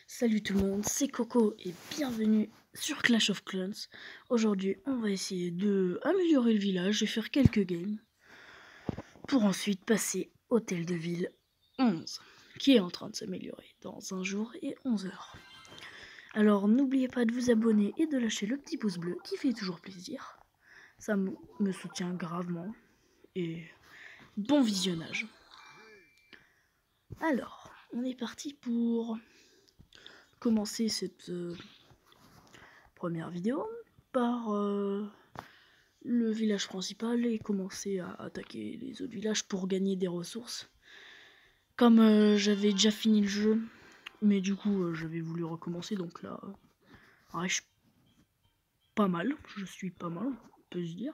Salut tout le monde, c'est Coco et bienvenue sur Clash of Clans. Aujourd'hui, on va essayer de améliorer le village et faire quelques games pour ensuite passer Hôtel de Ville 11 qui est en train de s'améliorer dans 1 jour et 11 heures. Alors n'oubliez pas de vous abonner et de lâcher le petit pouce bleu qui fait toujours plaisir. Ça me soutient gravement et bon visionnage. Alors, on est parti pour commencer cette première vidéo par le village principal et commencer à attaquer les autres villages pour gagner des ressources. Comme j'avais déjà fini le jeu, mais du coup j'avais voulu recommencer, donc là je suis pas mal, on peut se dire.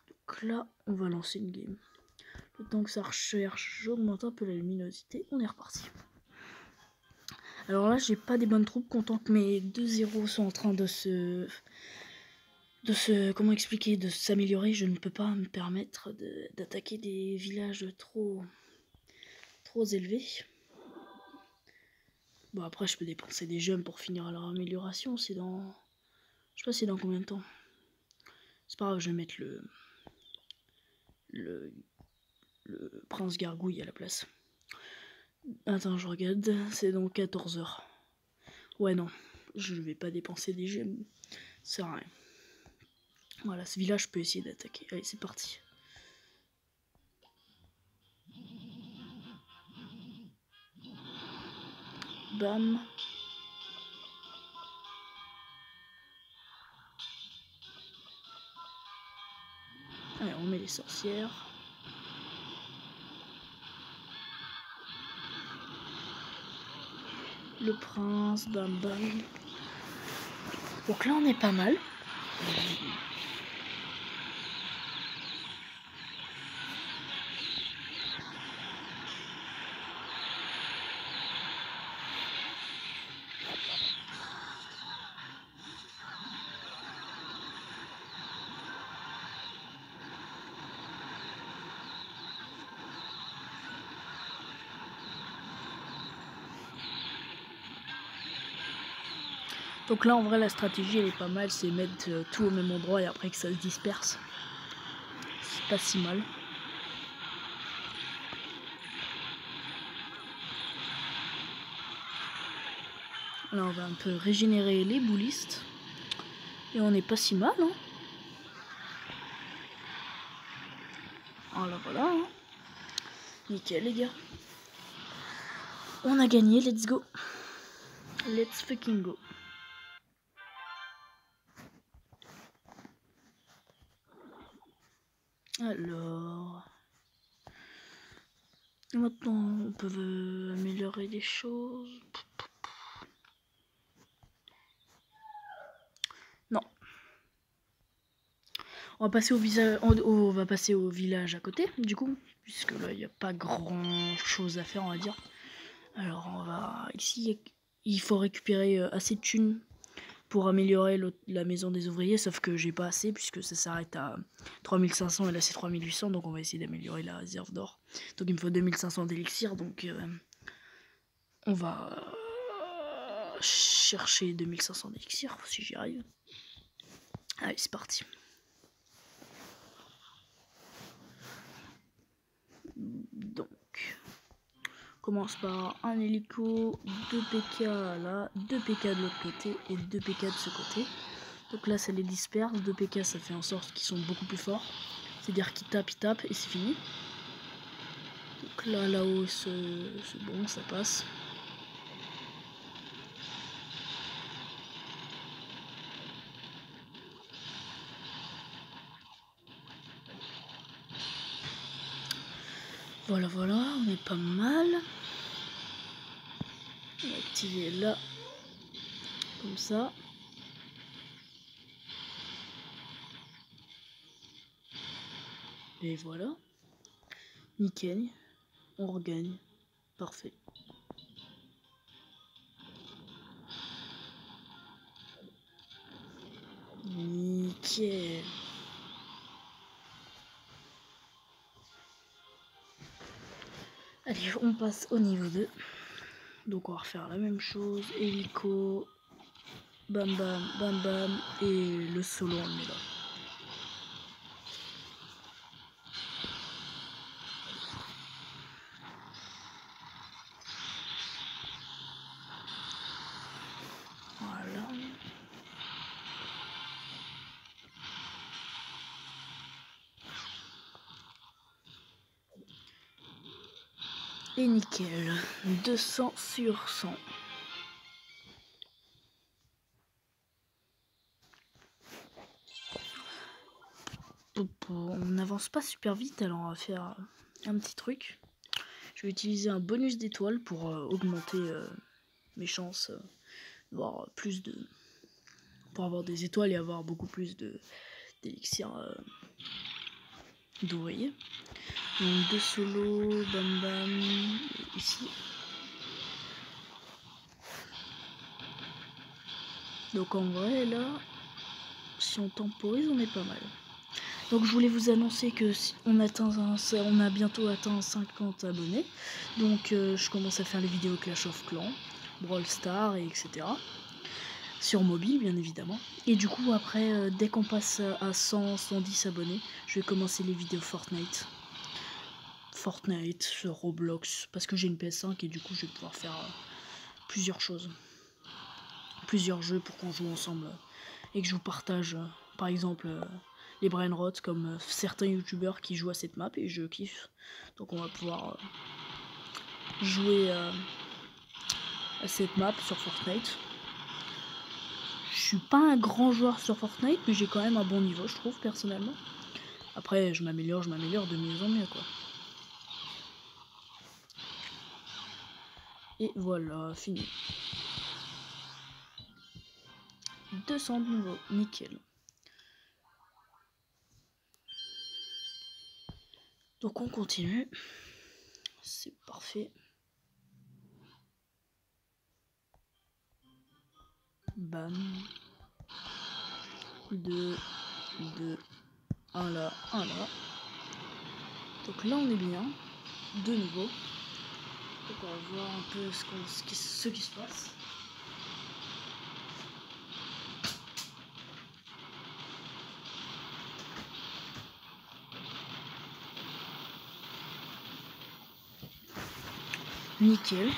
Donc là on va lancer une game. Le temps que ça recherche, j'augmente un peu la luminosité, on est reparti. Alors là j'ai pas des bonnes troupes, content que mes 2-0 sont en train de comment expliquer, de s'améliorer. Je ne peux pas me permettre d'attaquer des villages trop élevés. Bon, après je peux dépenser des gemmes pour finir leur amélioration. C'est dans, je sais pas c'est dans combien de temps. C'est pas grave, je vais mettre le prince gargouille à la place. Attends, je regarde, c'est dans 14 heures. Ouais, non, je vais pas dépenser des gemmes, ça sert à rien. Voilà, ce village je peux essayer d'attaquer. Allez, c'est parti. Bam. Allez, on met les sorcières. Le prince, bam bam. Donc là on est pas mal. Donc là en vrai la stratégie elle est pas mal, c'est mettre tout au même endroit et après que ça se disperse. C'est pas si mal. Là on va un peu régénérer les boulistes. Et on est pas si mal hein. Voilà hein. Nickel les gars. On a gagné, let's go. Let's fucking go. Alors, maintenant on peut améliorer les choses. Non. On va passer on va passer au village à côté, du coup, puisque là il n'y a pas grand chose à faire, on va dire. Alors on va ici, il faut récupérer assez de thunes pour améliorer la maison des ouvriers, sauf que j'ai pas assez puisque ça s'arrête à 3500 et là c'est 3800, donc on va essayer d'améliorer la réserve d'or. Donc il me faut 2500 d'élixir, donc on va chercher 2500 d'élixir si j'y arrive. Allez, c'est parti. Donc, on commence par un hélico, 2 PK là, 2 PK de l'autre côté et 2 PK de ce côté. Donc là ça les disperse, 2 PK ça fait en sorte qu'ils sont beaucoup plus forts. C'est-à-dire qu'ils tapent et c'est fini. Donc là-haut c'est bon, ça passe. Voilà, on est pas mal. On va activer là, comme ça. Et voilà. Nickel. On regagne. Parfait. Nickel. Allez, on passe au niveau 2. Donc on va refaire la même chose, hélico, bam bam, bam bam, et le solo on le met là. Voilà. Et nickel, 200 sur 100. On n'avance pas super vite, alors on va faire un petit truc. Je vais utiliser un bonus d'étoiles pour augmenter mes chances d'avoir plus de... pour avoir des étoiles et avoir beaucoup plus d'élixir d'ouvriers. Donc 2 solos, bam bam, ici. Donc en vrai là, si on temporise, on est pas mal. Donc je voulais vous annoncer que si on a bientôt atteint 50 abonnés. Donc je commence à faire les vidéos Clash of Clans, Brawl Stars, etc. Sur mobile bien évidemment. Et du coup après, dès qu'on passe à 100, 110 abonnés, je vais commencer les vidéos Fortnite, sur Roblox, parce que j'ai une PS5 et du coup je vais pouvoir faire plusieurs choses. Plusieurs jeux pour qu'on joue ensemble et que je vous partage par exemple les brain rot comme certains youtubeurs qui jouent à cette map et je kiffe. Donc on va pouvoir jouer à cette map sur Fortnite. Je suis pas un grand joueur sur Fortnite, mais j'ai quand même un bon niveau, je trouve, personnellement. Après, je m'améliore de mieux en mieux, quoi. Et voilà, fini. 200 de nouveau, nickel. Donc on continue. C'est parfait. Bam. 2, 1 là, 1 là. Donc là on est bien. De nouveau. Donc on va voir un peu ce qui se passe. Nickel.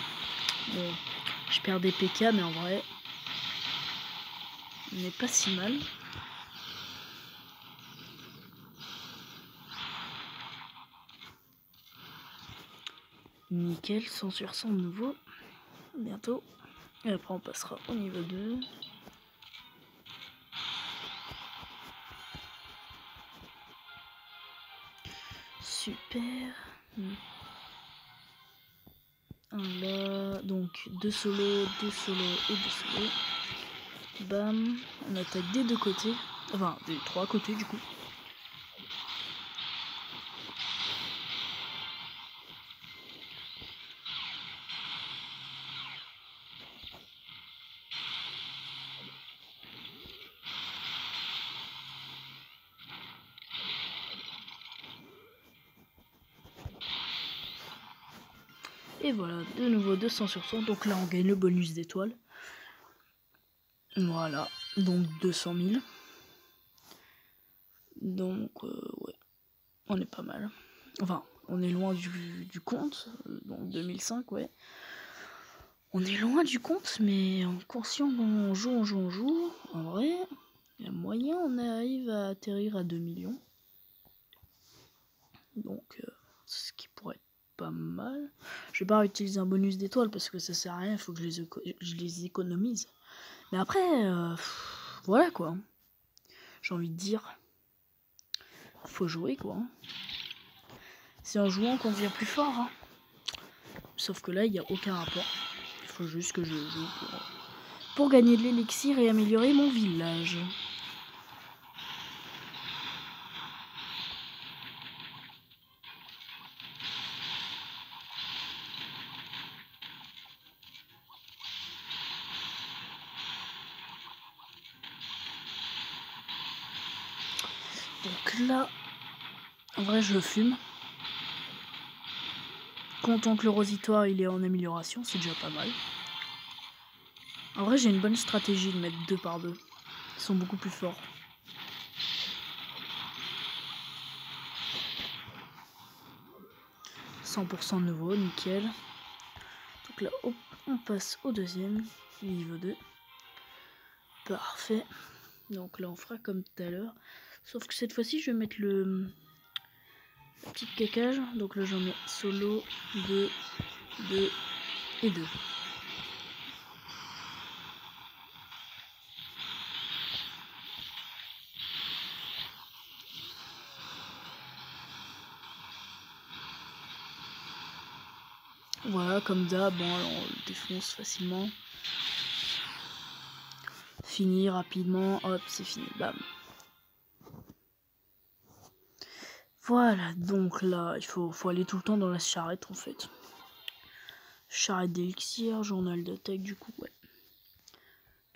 Bon, je perds des PK, mais en vrai, on n'est pas si mal. Nickel, 100 sur 100 de nouveau. Bientôt. Et après, on passera au niveau 2. Super. Un là. Donc, 2 solos, 2 solos et 2 solos. Bam. On attaque des deux côtés. Enfin, des trois côtés du coup. Et voilà, de nouveau 200 sur 100. Donc là, on gagne le bonus d'étoiles. Voilà, donc 200 000. Donc, ouais, on est pas mal. Enfin, on est loin du compte. Donc 2005, ouais. On est loin du compte, mais en conscient, on joue. En vrai, il y a moyen, on arrive à atterrir à 2 millions. Donc, ce qui pourrait être pas mal. Je vais pas utiliser un bonus d'étoiles parce que ça sert à rien, il faut que je les économise. Mais après, voilà quoi. J'ai envie de dire, faut jouer quoi. C'est en jouant qu'on devient plus fort. Hein. Sauf que là, il n'y a aucun rapport. Il faut juste que je joue pour gagner de l'élixir et améliorer mon village. Donc là, en vrai, je fume. content que le rositoire il est en amélioration, c'est déjà pas mal. En vrai, j'ai une bonne stratégie de mettre 2 par 2. Ils sont beaucoup plus forts. « 100% nouveau, nickel. Donc là, hop, on passe au deuxième, niveau 2. Parfait. Donc là, on fera comme tout à l'heure. Sauf que cette fois-ci, je vais mettre la petite caquage. Donc là, j'en mets solo, 2, 2 et 2. Voilà, comme d'hab, bon, alors on le défonce facilement. Fini rapidement, hop, c'est fini, bam. Voilà, donc là, il faut aller tout le temps dans la charrette en fait. Charrette d'élixir, journal d'attaque du coup, ouais.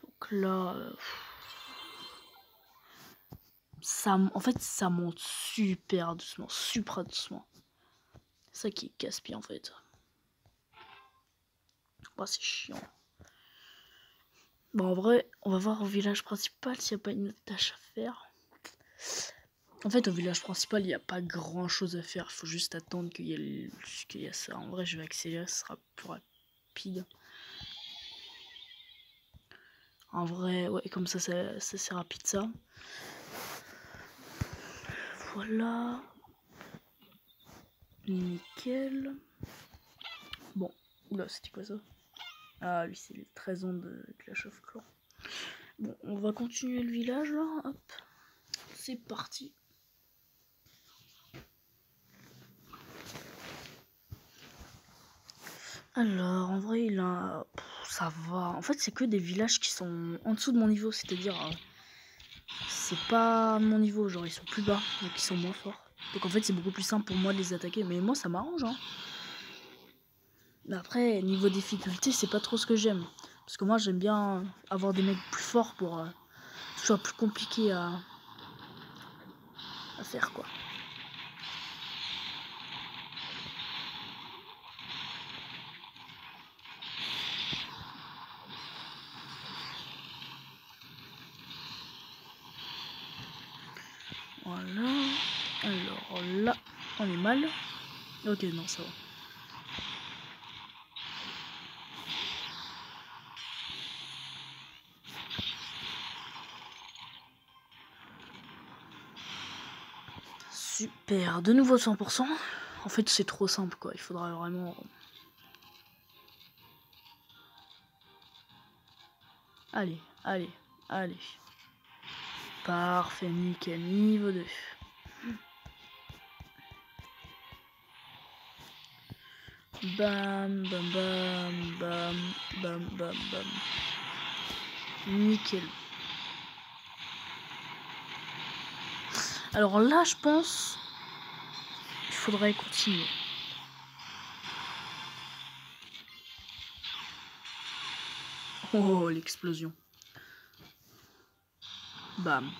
Donc là, en fait, ça monte super doucement, supra doucement. C'est ça qui est casse-pied en fait. Bah, c'est chiant. Bon, en vrai, on va voir au village principal s'il n'y a pas une autre tâche à faire. En fait, au village principal, il n'y a pas grand chose à faire. Il faut juste attendre qu'il y a ça. En vrai, je vais accélérer, ce sera plus rapide. En vrai, ouais, comme ça c'est rapide ça. Voilà. Nickel. Bon, oula, c'était quoi ça? Ah oui, c'est les 13 ans de Clash of Clans. Bon, on va continuer le village là. Hop. C'est parti. Alors, en vrai, ça va. En fait, c'est que des villages qui sont en dessous de mon niveau. C'est-à-dire, c'est pas mon niveau. Genre, ils sont plus bas. Donc, ils sont moins forts. Donc, en fait, c'est beaucoup plus simple pour moi de les attaquer. Mais moi, ça m'arrange, hein. Mais après, niveau difficulté, c'est pas trop ce que j'aime. Parce que moi, j'aime bien avoir des mecs plus forts pour que ce soit plus compliqué à faire, quoi. Voilà. Alors là, on est mal. Ok, non, ça va. Super, de nouveau 100%. En fait, c'est trop simple, quoi. Il faudra vraiment... Allez, allez, allez. Parfait, nickel, niveau 2. Bam, bam, bam, bam, bam, bam, bam. Nickel. Alors là, je pense... il faudrait continuer. Oh, l'explosion. Bam.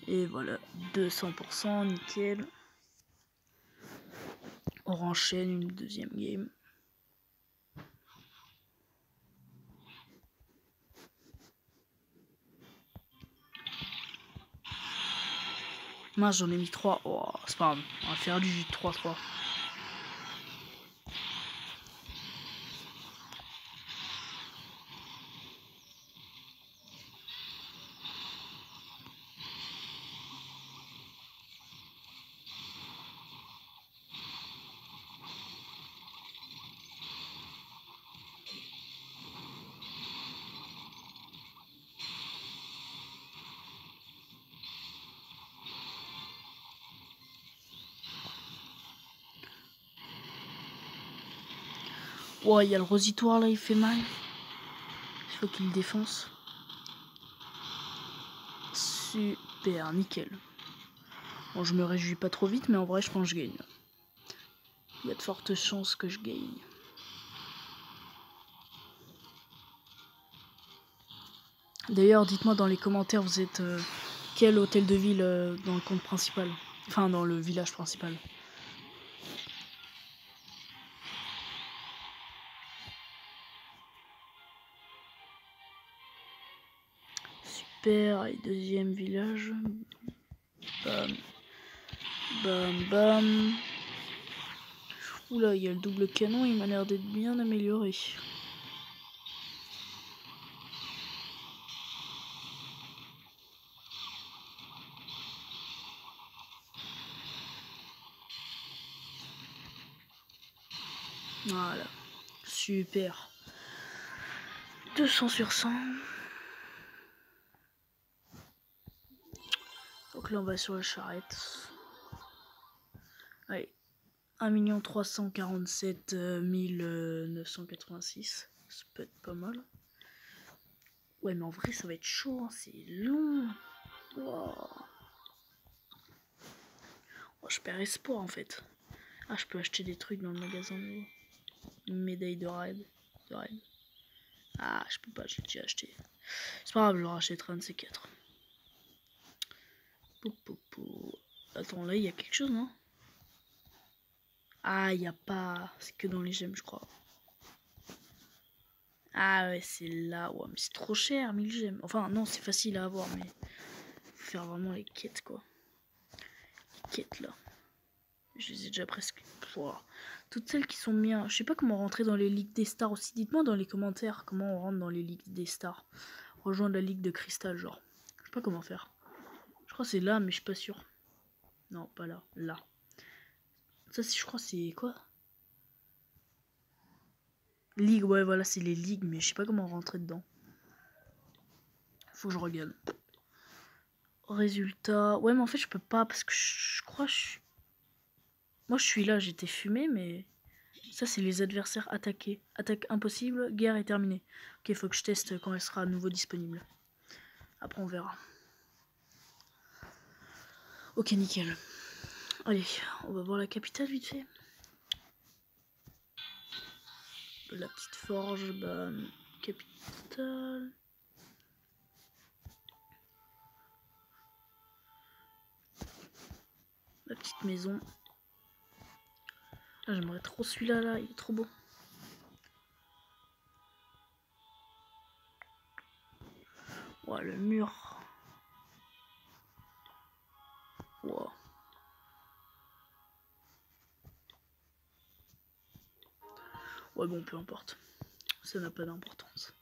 Et voilà, 200%, nickel. On enchaîne une deuxième game. Moi, j'en ai mis 3. Oh, c'est pas grave. On va faire du 3-3. Ouais, il y a le rositoire là, il fait mal. Il faut qu'il le défonce. Super, nickel. Bon, je me réjouis pas trop vite, mais en vrai, je pense que je gagne. Il y a de fortes chances que je gagne. D'ailleurs, dites-moi dans les commentaires, vous êtes quel hôtel de ville dans le compte principal? Enfin, dans le village principal. super. Et deuxième village. Bam. Bam bam. Oula, il y a le double canon, il m'a l'air d'être bien amélioré. Voilà. Super. 200 sur 100. Donc là on va sur la charrette. Allez. 1 347 986. Ça peut être pas mal. Ouais mais en vrai ça va être chaud, hein. C'est long. Wow. Oh, je perds espoir en fait. Ah, je peux acheter des trucs dans le magasin de... Une médaille de raid. Ah, je peux pas, je l'ai déjà acheté. C'est pas grave, je le rachèterai un de ces quatre. Attends, là, il y a quelque chose, non? Ah, il n'y a pas... C'est que dans les gemmes, je crois. Ah ouais, c'est là. Ouais, mais c'est trop cher, 1000 gemmes. Enfin, non, c'est facile à avoir, mais... Faut faire vraiment les quêtes, quoi. Les quêtes, là. Je les ai déjà presque... Wow. Toutes celles qui sont bien. Je sais pas comment rentrer dans les ligues des stars aussi. Dites-moi dans les commentaires comment on rentre dans les ligues des stars. Rejoindre la ligue de cristal, genre. Je sais pas comment faire. Je crois que c'est là, mais je suis pas sûr. Non, pas là. Là. Ça, je crois c'est quoi? Ligue, ouais, voilà, c'est les ligues, mais je sais pas comment rentrer dedans. Faut que je regarde. Résultat. Ouais, mais en fait, je peux pas parce que je crois que je suis... Moi, je suis là, j'étais fumé, mais... Ça, c'est les adversaires attaqués. Attaque impossible, guerre est terminée. Ok, faut que je teste quand elle sera à nouveau disponible. Après, on verra. Ok, nickel. Allez, on va voir la capitale vite fait. La petite forge, bah... Capitale... La petite maison. Ah, j'aimerais trop celui-là, là, il est trop beau. Ouais, le mur. Wow. Ouais, bon, peu importe. Ça n'a pas d'importance.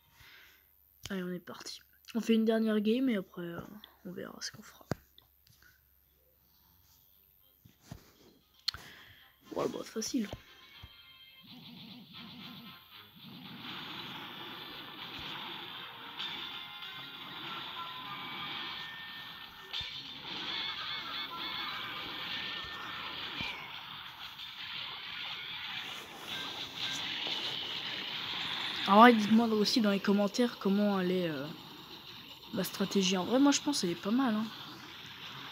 Allez, on est parti. On fait une dernière game et après, on verra ce qu'on fera. Ouais, bah, c'est facile. Alors, ouais, dites-moi aussi dans les commentaires comment elle est la stratégie. En vrai, moi, je pense qu'elle est pas mal. Hein.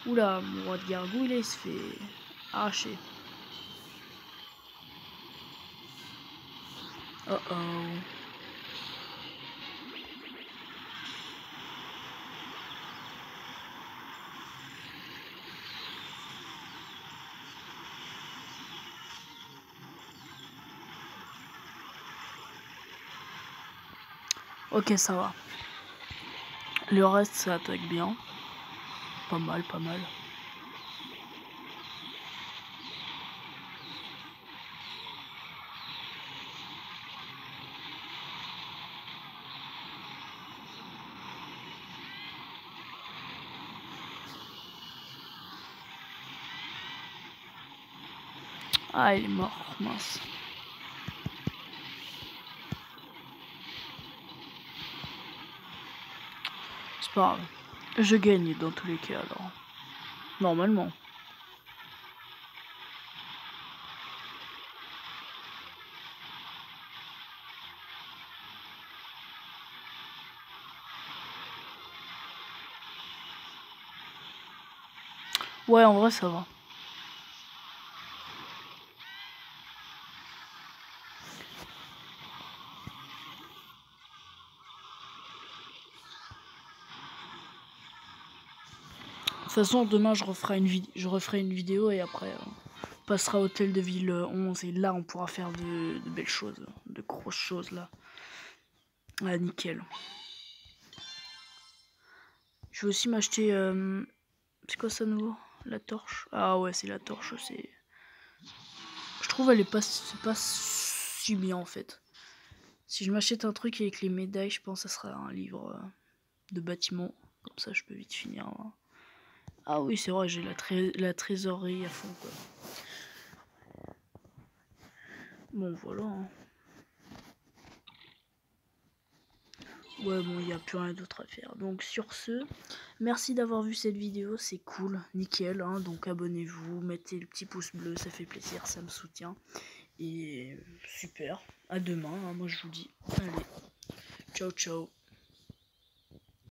Oula, mon roi de gargouille, là, il se fait arracher. Oh oh. Ok, ça va. Le reste, ça attaque bien. Pas mal, pas mal. Ah, il est mort, mince. C'est pas grave. Je gagne dans tous les cas, alors. Normalement. Ouais, en vrai, ça va. De toute façon, demain, je referai une vidéo et après, on passera au hôtel de ville 11 et là, on pourra faire de belles choses, de grosses choses, là. Ah, nickel. Je vais aussi m'acheter... c'est quoi ça nouveau? La torche. Ah ouais, c'est la torche, c'est... Je trouve elle est pas, c'est pas si bien en fait. Si je m'achète un truc avec les médailles, je pense que ça sera un livre de bâtiment. Comme ça, je peux vite finir. Hein. Ah oui, c'est vrai, j'ai la trésorerie à fond, quoi. Bon, voilà. Hein. Ouais, bon, il n'y a plus rien d'autre à faire. Donc, sur ce, merci d'avoir vu cette vidéo. C'est cool, nickel. Hein. Donc, abonnez-vous, mettez le petit pouce bleu, ça fait plaisir, ça me soutient. Et super. À demain, hein, moi je vous dis. Allez, ciao, ciao.